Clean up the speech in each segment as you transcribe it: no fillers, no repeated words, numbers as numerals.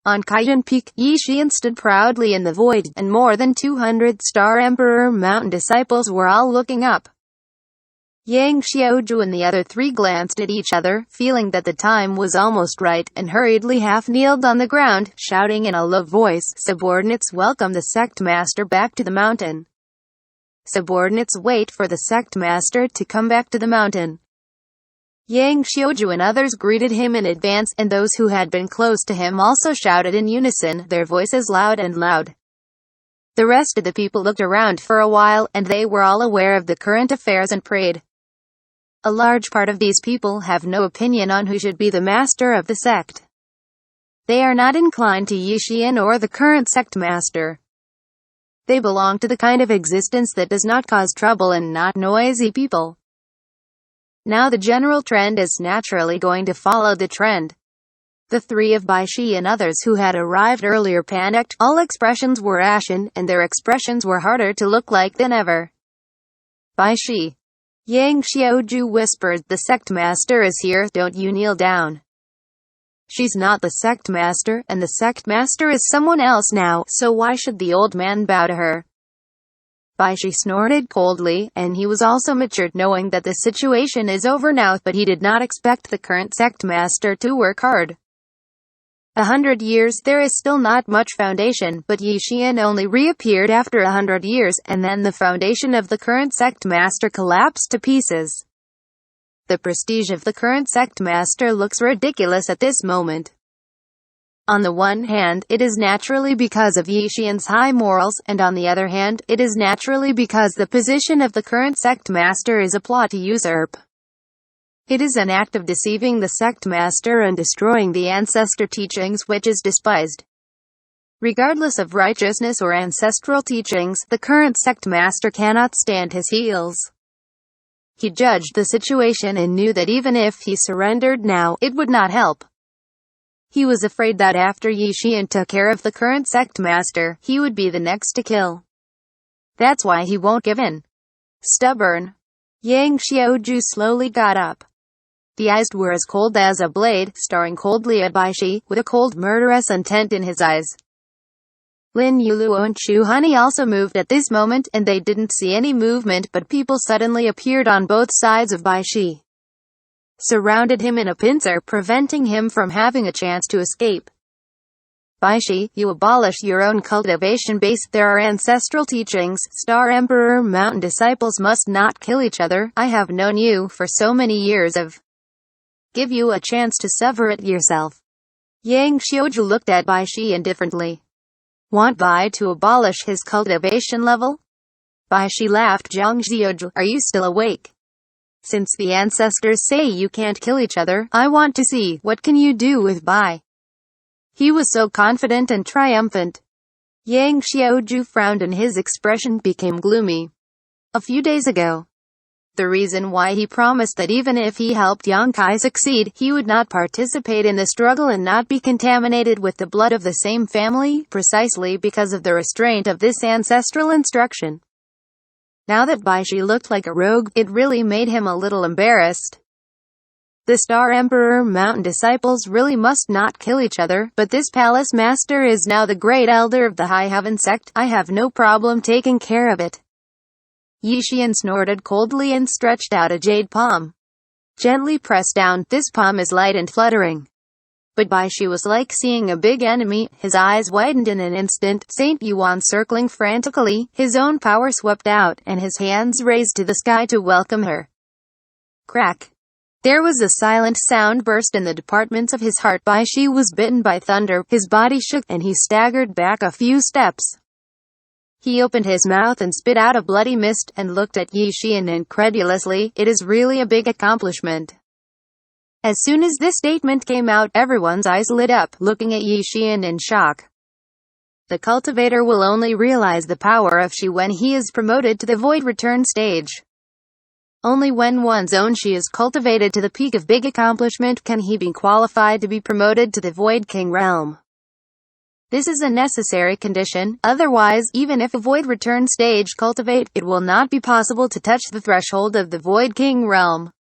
On Kaidan Peak, Xian stood proudly in the void, and more than 200 Star Emperor mountain disciples were all looking up. Yang Xiaoju and the other three glanced at each other, feeling that the time was almost right, and hurriedly half-kneeled on the ground, shouting in a low voice, "Subordinates, welcome the sect master back to the mountain. Subordinates, wait for the sect master to come back to the mountain." Yang Xiaoju and others greeted him in advance, and those who had been close to him also shouted in unison, their voices loud and loud. The rest of the people looked around for a while, and they were all aware of the current affairs and prayed. A large part of these people have no opinion on who should be the master of the sect. They are not inclined to Yixian or the current sect master. They belong to the kind of existence that does not cause trouble and not noisy people. Now the general trend is naturally going to follow the trend. The three of Baishi and others who had arrived earlier panicked, all expressions were ashen, and their expressions were harder to look like than ever. Baishi. Yang Xiaoju whispered, "The sect master is here, don't you kneel down." "She's not the sect master, and the sect master is someone else now, so why should the old man bow to her?" Baishi snorted coldly, and he was also matured, knowing that the situation is over now, but he did not expect the current sect master to work hard. 100 years, there is still not much foundation, but Yixian only reappeared after 100 years, and then the foundation of the current sect master collapsed to pieces. The prestige of the current sect master looks ridiculous at this moment. On the one hand, it is naturally because of Yixian's high morals, and on the other hand, it is naturally because the position of the current sect master is a plot to usurp. It is an act of deceiving the sect master and destroying the ancestor teachings, which is despised. Regardless of righteousness or ancestral teachings, the current sect master cannot stand his heels. He judged the situation and knew that even if he surrendered now, it would not help. He was afraid that after Yixian took care of the current sect master, he would be the next to kill. That's why he won't give in. Stubborn. Yang Xiaoju slowly got up. The eyes were as cold as a blade, staring coldly at Baishi, with a cold murderous intent in his eyes. Lin Yuluo and Chu Honey also moved at this moment, and they didn't see any movement, but people suddenly appeared on both sides of Baishi. Surrounded him in a pincer, preventing him from having a chance to escape. "Baishi, you abolish your own cultivation base. There are ancestral teachings. Star Emperor mountain disciples must not kill each other. I have known you for so many years. Give you a chance to sever it yourself." Yang Xiaoju looked at Baishi indifferently. "Want Bai to abolish his cultivation level?" Baishi laughed. "Zhang Xiaoju, are you still awake? Since the ancestors say you can't kill each other, I want to see, what can you do with Bai?" He was so confident and triumphant. Yang Xiaoju frowned and his expression became gloomy. A few days ago, the reason why he promised that even if he helped Yankai succeed, he would not participate in the struggle and not be contaminated with the blood of the same family, precisely because of the restraint of this ancestral instruction. Now that Baishi looked like a rogue, it really made him a little embarrassed. The Star Emperor mountain disciples really must not kill each other, but this palace master is now the great elder of the High Heaven sect. I have no problem taking care of it. Yixian snorted coldly and stretched out a jade palm. Gently pressed down, this palm is light and fluttering. But Baishi was like seeing a big enemy. His eyes widened in an instant. Saint Yuan circling frantically, his own power swept out, and his hands raised to the sky to welcome her. Crack. There was a silent sound burst in the departments of his heart. Baishi was bitten by thunder. His body shook, and he staggered back a few steps. He opened his mouth and spit out a bloody mist, and looked at Yixian incredulously. It is really a big accomplishment. As soon as this statement came out, everyone's eyes lit up, looking at Yixian in shock. The cultivator will only realize the power of Shi when he is promoted to the void return stage. Only when one's own Shi is cultivated to the peak of big accomplishment can he be qualified to be promoted to the Void King realm. This is a necessary condition, otherwise, even if a Void Return stage cultivate, it will not be possible to touch the threshold of the Void King realm.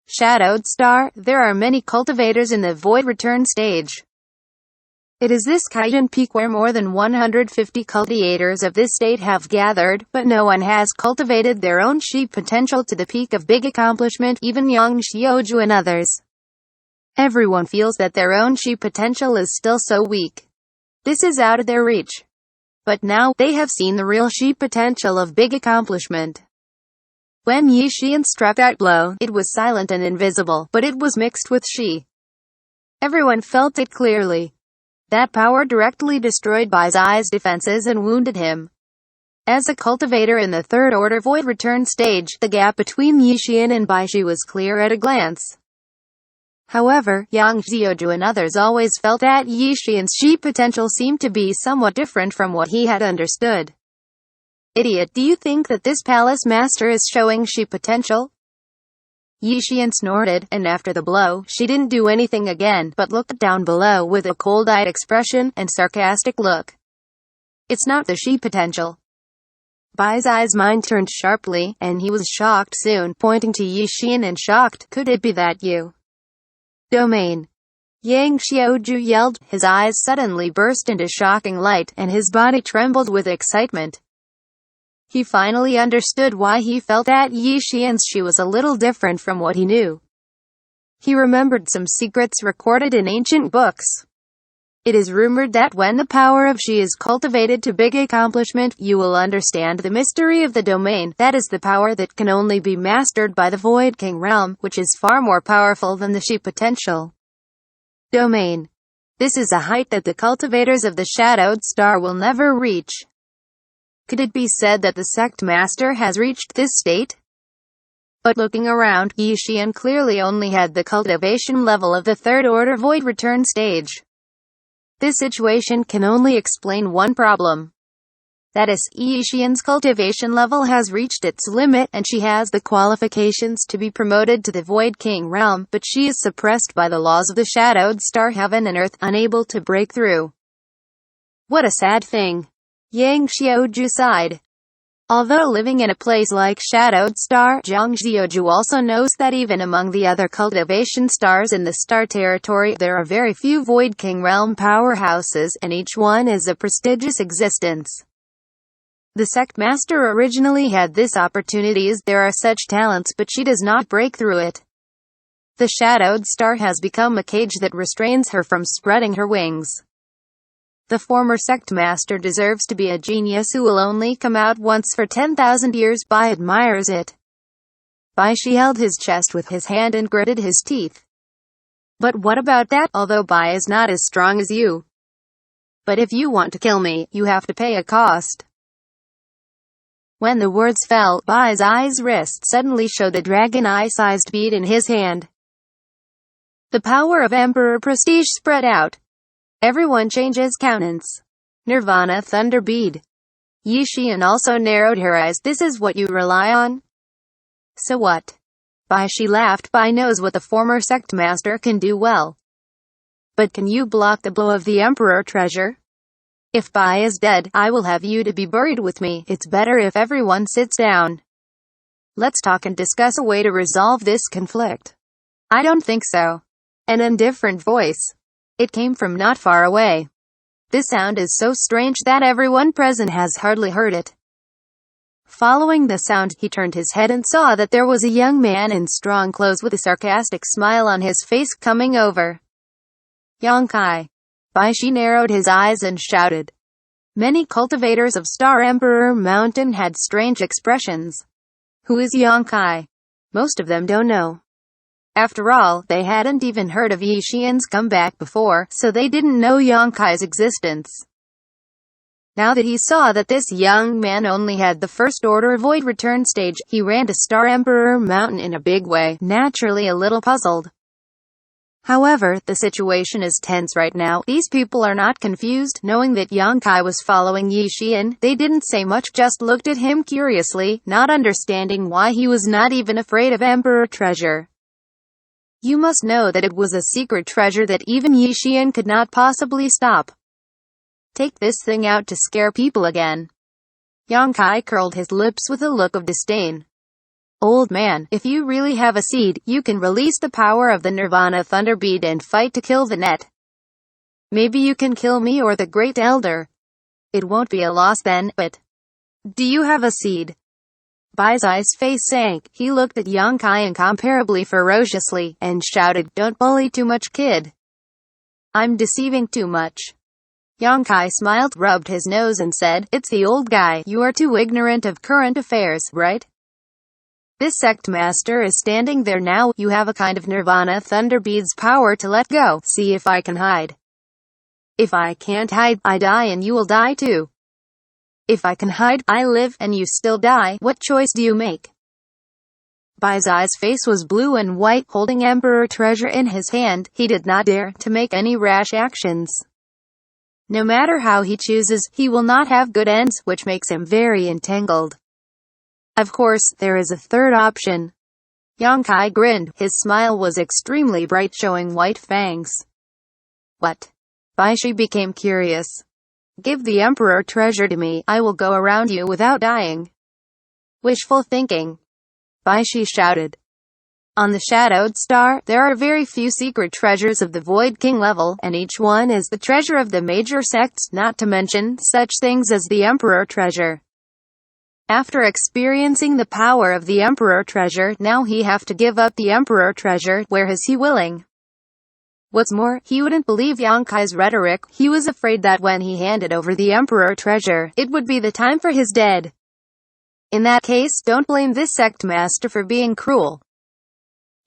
Shadowed Star, there are many cultivators in the Void Return stage. It is this Kaidan peak where more than 150 cultivators of this state have gathered, but no one has cultivated their own Shi potential to the peak of big accomplishment, even Xianxia and others. Everyone feels that their own Shi potential is still so weak. This is out of their reach. But now, they have seen the real Shi potential of big accomplishment. When Yi Xian struck that blow, it was silent and invisible, but it was mixed with Shi. Everyone felt it clearly. That power directly destroyed Bai's eyes' defenses and wounded him. As a cultivator in the third order void return stage, the gap between Yi Xian and Bai Shi was clear at a glance. However, Yang Xiaoju and others always felt that Yi Xian's Shi potential seemed to be somewhat different from what he had understood. Idiot, do you think that this palace master is showing Shi potential? Yi Xian snorted, and after the blow, she didn't do anything again, but looked down below with a cold-eyed expression and sarcastic look. It's not the Shi potential. Bai's eyes mind turned sharply, and he was shocked soon, pointing to Yi Xian and shocked, could it be that you? Domain. Yang Xiaoju yelled, his eyes suddenly burst into shocking light, and his body trembled with excitement. He finally understood why he felt that Yi Xian's Shi was a little different from what he knew. He remembered some secrets recorded in ancient books. It is rumored that when the power of Shi is cultivated to big accomplishment, you will understand the mystery of the domain. That is the power that can only be mastered by the Void King realm, which is far more powerful than the Shi potential. Domain. This is a height that the cultivators of the Shadowed Star will never reach. Could it be said that the sect master has reached this state? But looking around, Yi Xian clearly only had the cultivation level of the third order void return stage. This situation can only explain one problem. That is, Yi Xian's cultivation level has reached its limit, and she has the qualifications to be promoted to the Void King realm, but she is suppressed by the laws of the Shadowed Star Heaven and Earth, unable to break through. What a sad thing. Yang Xiaoju sighed. Although living in a place like Shadowed Star, Yang Xiaoju also knows that even among the other cultivation stars in the star territory, there are very few Void King realm powerhouses, and each one is a prestigious existence. The sect master originally had this opportunity as there are such talents, but she does not break through it. The Shadowed Star has become a cage that restrains her from spreading her wings. The former sect master deserves to be a genius who will only come out once for 10,000 years. Bai admires it. Bai Shi held his chest with his hand and gritted his teeth. But what about that, although Bai is not as strong as you? But if you want to kill me, you have to pay a cost. When the words fell, Bai's wrist suddenly showed the dragon eye-sized bead in his hand. The power of Emperor Prestige spread out. Everyone changes countenance. Nirvana Thunder Bead. Yi Xian also narrowed her eyes. This is what you rely on? So what? Bai Shi laughed. Bai knows what the former sect master can do well. But can you block the blow of the Emperor treasure? If Bai is dead, I will have you to be buried with me. It's better if everyone sits down. Let's talk and discuss a way to resolve this conflict. I don't think so. An indifferent voice. It came from not far away. This sound is so strange that everyone present has hardly heard it. Following the sound, he turned his head and saw that there was a young man in strong clothes with a sarcastic smile on his face coming over. Yankai. Bai Shi narrowed his eyes and shouted. Many cultivators of Star Emperor Mountain had strange expressions. Who is Yankai? Most of them don't know. After all, they hadn't even heard of Yi Xian's comeback before, so they didn't know Yankai's existence. Now that he saw that this young man only had the first order void return stage, he ran to Star Emperor Mountain in a big way, naturally a little puzzled. However, the situation is tense right now. These people are not confused, knowing that Yankai was following Yi Xian. They didn't say much, just looked at him curiously, not understanding why he was not even afraid of Emperor treasure. You must know that it was a secret treasure that even Yi Xian could not possibly stop. Take this thing out to scare people again. Yankai curled his lips with a look of disdain. Old man, if you really have a seed, you can release the power of the Nirvana Thunder Bead and fight to kill the net. Maybe you can kill me or the Great Elder. It won't be a loss then, but do you have a seed? Baizai's face sank. He looked at Yankai incomparably ferociously, and shouted, "Don't bully too much, kid. I'm deceiving too much." Yankai smiled, rubbed his nose and said, "It's the old guy. You are too ignorant of current affairs, right? This sect master is standing there now. You have a kind of nirvana thunderbead's power to let go. See if I can hide. If I can't hide, I die and you will die too. If I can hide, I live, and you still die. What choice do you make?" Baizai's face was blue and white. Holding Emperor treasure in his hand, he did not dare to make any rash actions. No matter how he chooses, he will not have good ends, which makes him very entangled. Of course, there is a third option. Yankai grinned. His smile was extremely bright, showing white fangs. What? Baishi became curious. "Give the Emperor treasure to me. I will go around you without dying." "Wishful thinking," Baishi shouted. On the Shadowed Star, there are very few secret treasures of the Void King level, and each one is the treasure of the major sects, not to mention such things as the Emperor treasure. After experiencing the power of the Emperor treasure, now he have to give up the Emperor treasure. Where is he willing? What's more, he wouldn't believe Yankai's rhetoric. He was afraid that when he handed over the Emperor treasure, it would be the time for his dead. In that case, don't blame this sect master for being cruel.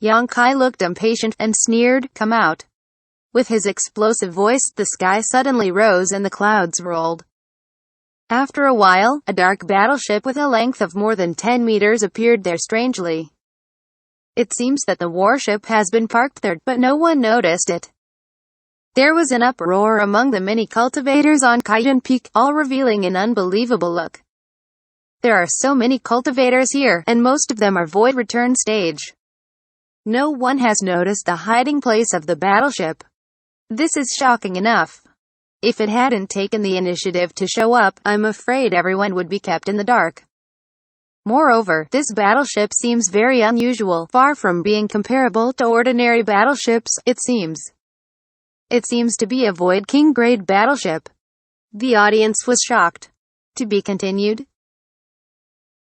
Yankai looked impatient, and sneered, "Come out." With his explosive voice, the sky suddenly rose and the clouds rolled. After a while, a dark battleship with a length of more than 10 meters appeared there strangely. It seems that the warship has been parked there, but no one noticed it. There was an uproar among the many cultivators on Kaidan Peak, all revealing an unbelievable look. There are so many cultivators here, and most of them are void return stage. No one has noticed the hiding place of the battleship. This is shocking enough. If it hadn't taken the initiative to show up, I'm afraid everyone would be kept in the dark. Moreover, this battleship seems very unusual, far from being comparable to ordinary battleships. It seems to be a Void King grade battleship. The audience was shocked. To be continued.